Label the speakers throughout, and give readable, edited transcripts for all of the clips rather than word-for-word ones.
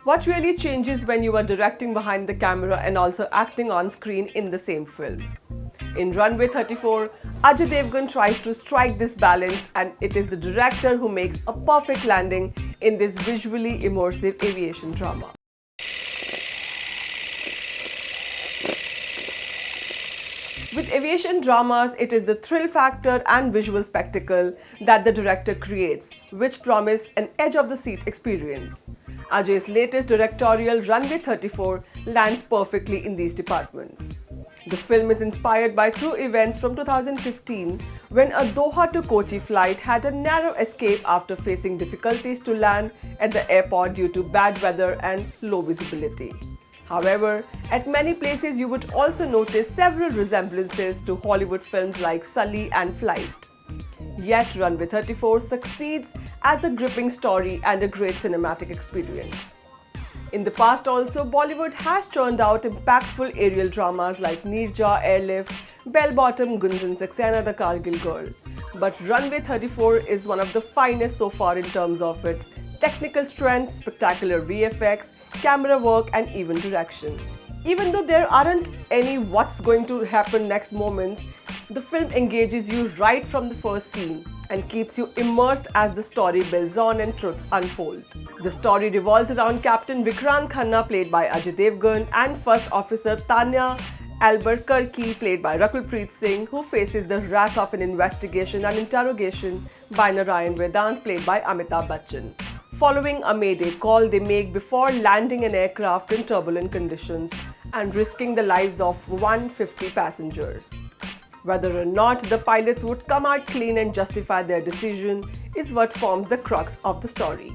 Speaker 1: What really changes when you are directing behind the camera and also acting on screen in the same film? In Runway 34, Ajay Devgn tries to strike this balance, and it is the director who makes a perfect landing in this visually immersive aviation drama. With aviation dramas, it is the thrill factor and visual spectacle that the director creates, which promise an edge-of-the-seat experience. Ajay's latest directorial, Runway 34, lands perfectly in these departments. The film is inspired by true events from 2015 when a Doha to Kochi flight had a narrow escape after facing difficulties to land at the airport due to bad weather and low visibility. However, at many places you would also notice several resemblances to Hollywood films like Sully and Flight. Yet Runway 34 succeeds as a gripping story and a great cinematic experience. In the past also, Bollywood has churned out impactful aerial dramas like Neerja, Airlift, Bell Bottom, Gunjan Saxena, The Kargil Girl. But Runway 34 is one of the finest so far in terms of its technical strength, spectacular VFX, camera work and even direction. Even though there aren't any what's going to happen next moments, the film engages you right from the first scene and keeps you immersed as the story builds on and truths unfold. The story revolves around Captain Vikrant Khanna, played by Ajay Devgn, and First Officer Tanya Albuquerque, played by Rakul Preet Singh, who faces the wrath of an investigation and interrogation by Narayan Vedant, played by Amitabh Bachchan. Following a mayday call they make before landing an aircraft in turbulent conditions and risking the lives of 150 passengers. Whether or not the pilots would come out clean and justify their decision is what forms the crux of the story.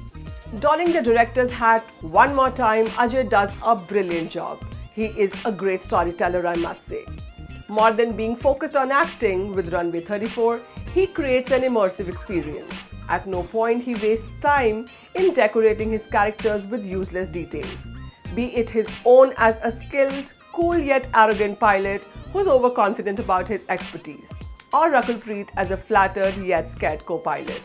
Speaker 1: Donning the director's hat one more time, Ajay does a brilliant job. He is a great storyteller, I must say. More than being focused on acting, with Runway 34, he creates an immersive experience. At no point he wastes time in decorating his characters with useless details, be it his own as a skilled, cool yet arrogant pilot who's overconfident about his expertise, or Rakul Preet as a flattered yet scared co-pilot.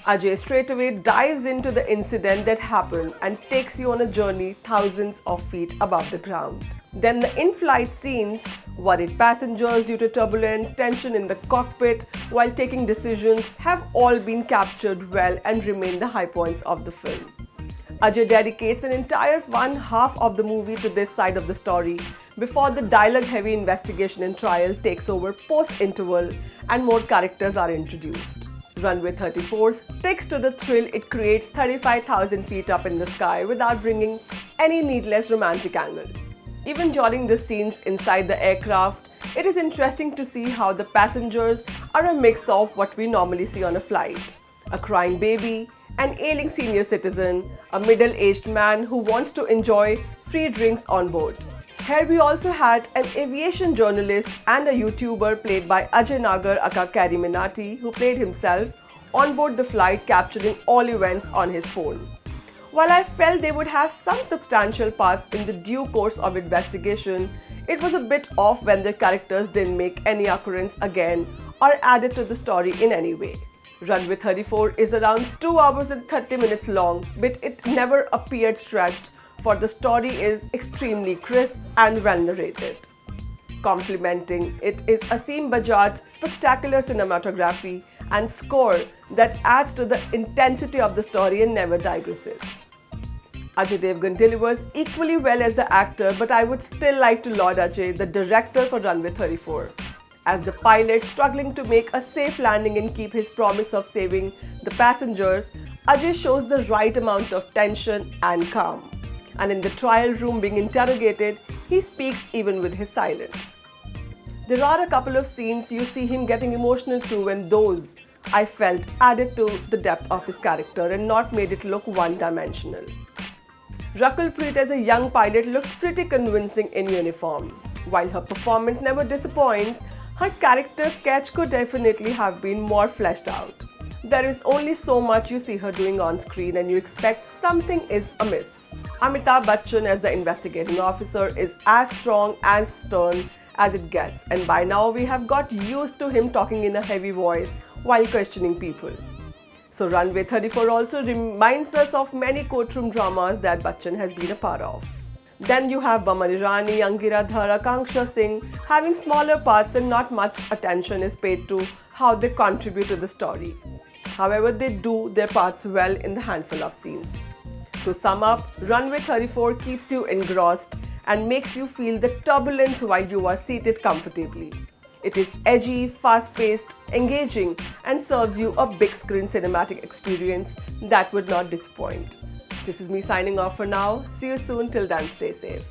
Speaker 1: Ajay straightaway dives into the incident that happened and takes you on a journey thousands of feet above the ground. Then the in-flight scenes, worried passengers due to turbulence, tension in the cockpit while taking decisions have all been captured well and remain the high points of the film. Ajay dedicates an entire one half of the movie to this side of the story before the dialogue-heavy investigation and trial takes over post-interval and more characters are introduced. Runway 34 sticks to the thrill it creates 35,000 feet up in the sky without bringing any needless romantic angle. Even during the scenes inside the aircraft, it is interesting to see how the passengers are a mix of what we normally see on a flight: a crying baby, an ailing senior citizen, a middle-aged man who wants to enjoy free drinks on board. Here we also had an aviation journalist and a YouTuber played by Ajay Nagar aka Kariminati, who played himself on board the flight, capturing all events on his phone. While I felt they would have some substantial parts in the due course of investigation, it was a bit off when their characters didn't make any occurrence again or added to the story in any way. Runway 34 is around 2 hours and 30 minutes long, but it never appeared stretched, for the story is extremely crisp and well narrated. Complementing it is Asim Bajaj's spectacular cinematography and score that adds to the intensity of the story and never digresses. Ajay Devgn delivers equally well as the actor, but I would still like to laud Ajay, the director, for Runway 34. As the pilot struggling to make a safe landing and keep his promise of saving the passengers, Ajay shows the right amount of tension and calm. And in the trial room being interrogated, he speaks even with his silence. There are a couple of scenes you see him getting emotional too, and those, I felt, added to the depth of his character and not made it look one-dimensional. Rakul Preet as a young pilot looks pretty convincing in uniform. While her performance never disappoints, her character sketch could definitely have been more fleshed out. There is only so much you see her doing on screen and you expect something is amiss. Amitabh Bachchan as the investigating officer is as strong and stern as it gets, and by now we have got used to him talking in a heavy voice while questioning people. So Runway 34 also reminds us of many courtroom dramas that Bachchan has been a part of. Then you have Baman Irani, Angira Dhar, Akanksha Singh having smaller parts and not much attention is paid to how they contribute to the story. However, they do their parts well in the handful of scenes. To sum up, Runway 34 keeps you engrossed and makes you feel the turbulence while you are seated comfortably. It is edgy, fast-paced, engaging, and serves you a big screen cinematic experience that would not disappoint. This is me signing off for now. See you soon. Till then, stay safe.